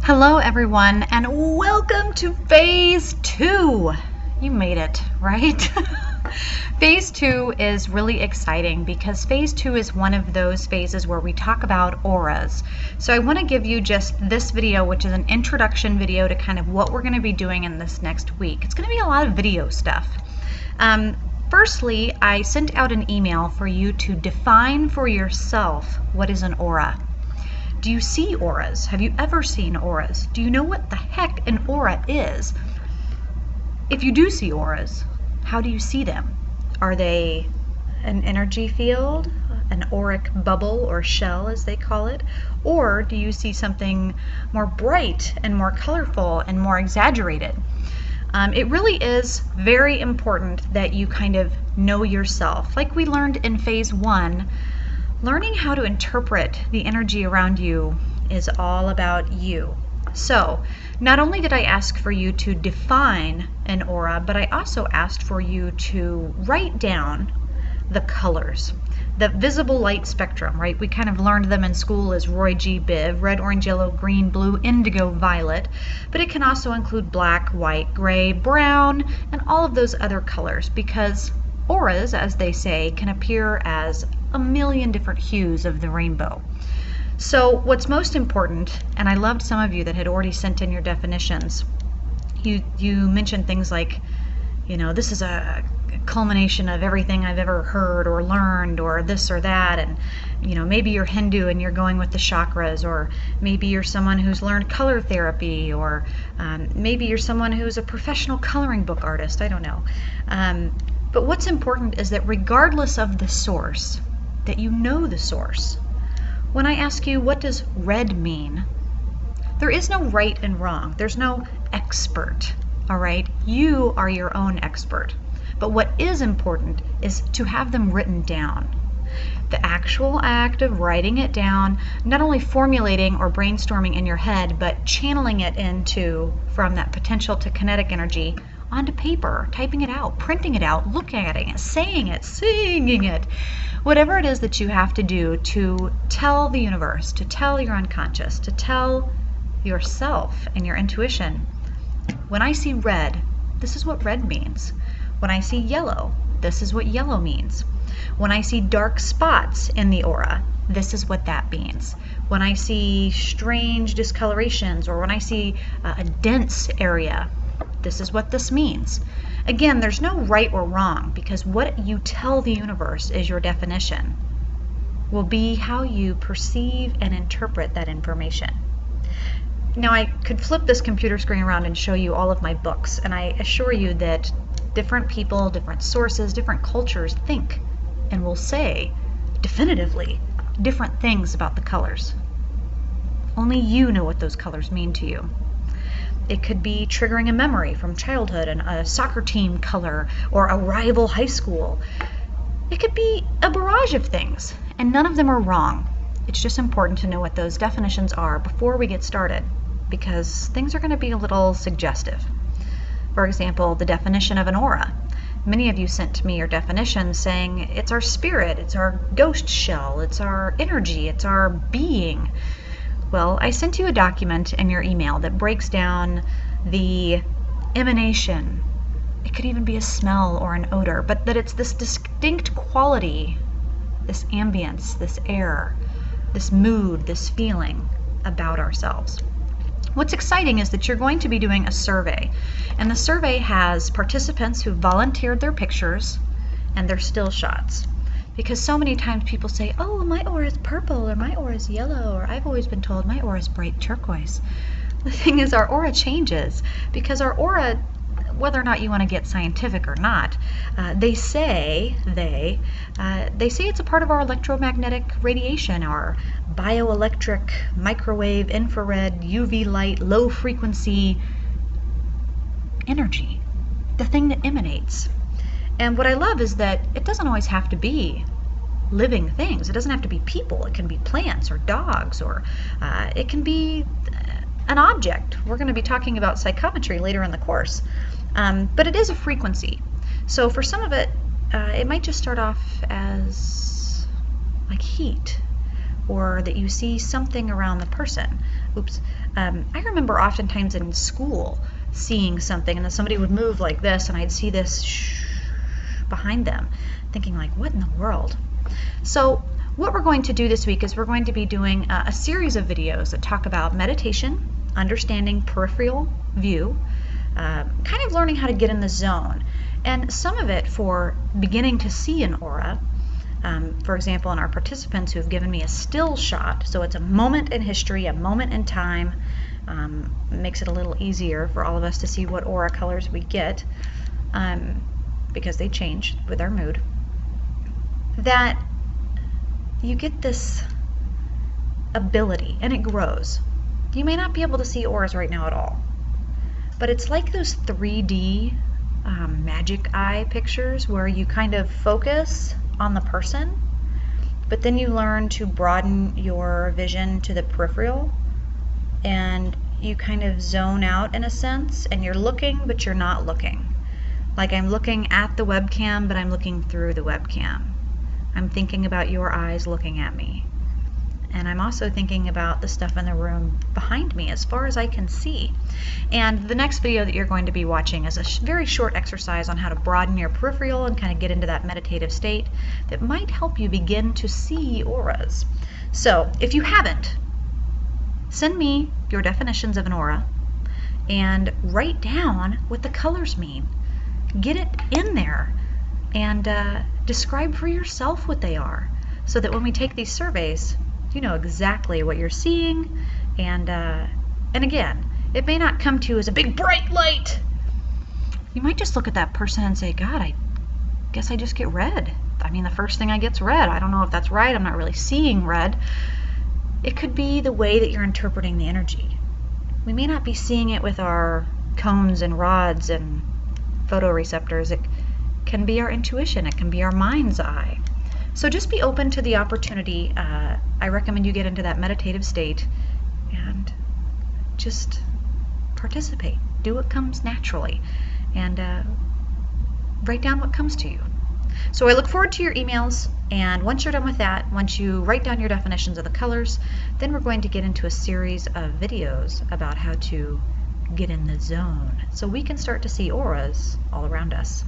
Hello everyone, and welcome to phase 2. You made it, right? Phase 2 is really exciting because phase 2 is one of those phases where we talk about auras. So I want to give you just this video, which is an introduction video to kind of what we're going to be doing in this next week. It's going to be a lot of video stuff. Firstly, I sent out an email for you to define for yourself what is an aura. Do you see auras? Have you ever seen auras? Do you know what the heck an aura is? If you do see auras, how do you see them? Are they an energy field, an auric bubble or shell as they call it? Or do you see something more bright and more colorful and more exaggerated? It really is very important that you kind of know yourself. Like we learned in phase 1, learning how to interpret the energy around you is all about you. So, not only did I ask for you to define an aura, but I also asked for you to write down the colors, the visible light spectrum, right? We kind of learned them in school as Roy G. Biv, red, orange, yellow, green, blue, indigo, violet, but it can also include black, white, gray, brown, and all of those other colors, because auras, as they say, can appear as a million different hues of the rainbow. So what's most important, and I loved some of you that had already sent in your definitions, you mentioned things like, you know, this is a culmination of everything I've ever heard or learned, or this or that, and you know, maybe you're Hindu and you're going with the chakras, or maybe you're someone who's learned color therapy, or maybe you're someone who's a professional coloring book artist, I don't know. But what's important is that regardless of the source, that you know the source. When I ask you, what does red mean? There is no right and wrong. There's no expert, all right? You are your own expert. But what is important is to have them written down. The actual act of writing it down, not only formulating or brainstorming in your head, but channeling it from that potential to kinetic energy onto paper, typing it out, printing it out, looking at it, saying it, singing it. Whatever it is that you have to do to tell the universe, to tell your unconscious, to tell yourself and your intuition, when I see red, this is what red means. When I see yellow, this is what yellow means. When I see dark spots in the aura, this is what that means. When I see strange discolorations, or when I see a dense area, this is what this means. Again, there's no right or wrong, because what you tell the universe is your definition, will be how you perceive and interpret that information. Now, I could flip this computer screen around and show you all of my books, and I assure you that different people, different sources, different cultures think and will say definitively different things about the colors. Only you know what those colors mean to you. It could be triggering a memory from childhood, and a soccer team color, or a rival high school. It could be a barrage of things, and none of them are wrong. It's just important to know what those definitions are before we get started, because things are going to be a little suggestive. For example, the definition of an aura. Many of you sent me your definition saying it's our spirit, it's our ghost shell, it's our energy, it's our being. Well, I sent you a document in your email that breaks down the emanation. It could even be a smell or an odor, but that it's this distinct quality, this ambience, this air, this mood, this feeling about ourselves. What's exciting is that you're going to be doing a survey, and the survey has participants who volunteered their pictures and their still shots. Because so many times people say, oh, my aura is purple, or my aura is yellow, or I've always been told my aura is bright turquoise. The thing is, our aura changes, because our aura, whether or not you want to get scientific or not, they say it's a part of our electromagnetic radiation, our bioelectric, microwave, infrared, UV light, low frequency energy, the thing that emanates. And what I love is that it doesn't always have to be living things. It doesn't have to be people. It can be plants or dogs, or it can be an object. We're going to be talking about psychometry later in the course. But it is a frequency. So for some of it, it might just start off as like heat, or that you see something around the person. Oops. I remember oftentimes in school seeing something, and then somebody would move like this, and I'd see this behind them, thinking like, what in the world? So what we're going to do this week is we're going to be doing a series of videos that talk about meditation, understanding peripheral view, kind of learning how to get in the zone, and some of it for beginning to see an aura. For example, in our participants who've given me a still shot, so it's a moment in history, a moment in time, makes it a little easier for all of us to see what aura colors we get, because they change with our mood, that you get this ability and it grows. You may not be able to see auras right now at all, but it's like those 3D magic eye pictures where you kind of focus on the person, but then you learn to broaden your vision to the peripheral, and you kind of zone out in a sense, and you're looking but you're not looking. Like I'm looking at the webcam, but I'm looking through the webcam. I'm thinking about your eyes looking at me. And I'm also thinking about the stuff in the room behind me as far as I can see. And the next video that you're going to be watching is a very short exercise on how to broaden your peripheral and kind of get into that meditative state that might help you begin to see auras. So if you haven't, send me your definitions of an aura and write down what the colors mean. Get it in there and describe for yourself what they are, so that when we take these surveys, you know exactly what you're seeing. And again, it may not come to you as a big bright light. You might just look at that person and say, God, I guess I just get red. I mean, the first thing I get's red. I don't know if that's right. I'm not really seeing red. It could be the way that you're interpreting the energy. We may not be seeing it with our cones and rods and photoreceptors. It can be our intuition. It can be our mind's eye. So just be open to the opportunity. I recommend you get into that meditative state and just participate. Do what comes naturally, and write down what comes to you. So I look forward to your emails, and once you're done with that, once you write down your definitions of the colors, then we're going to get into a series of videos about how to get in the zone so we can start to see auras all around us.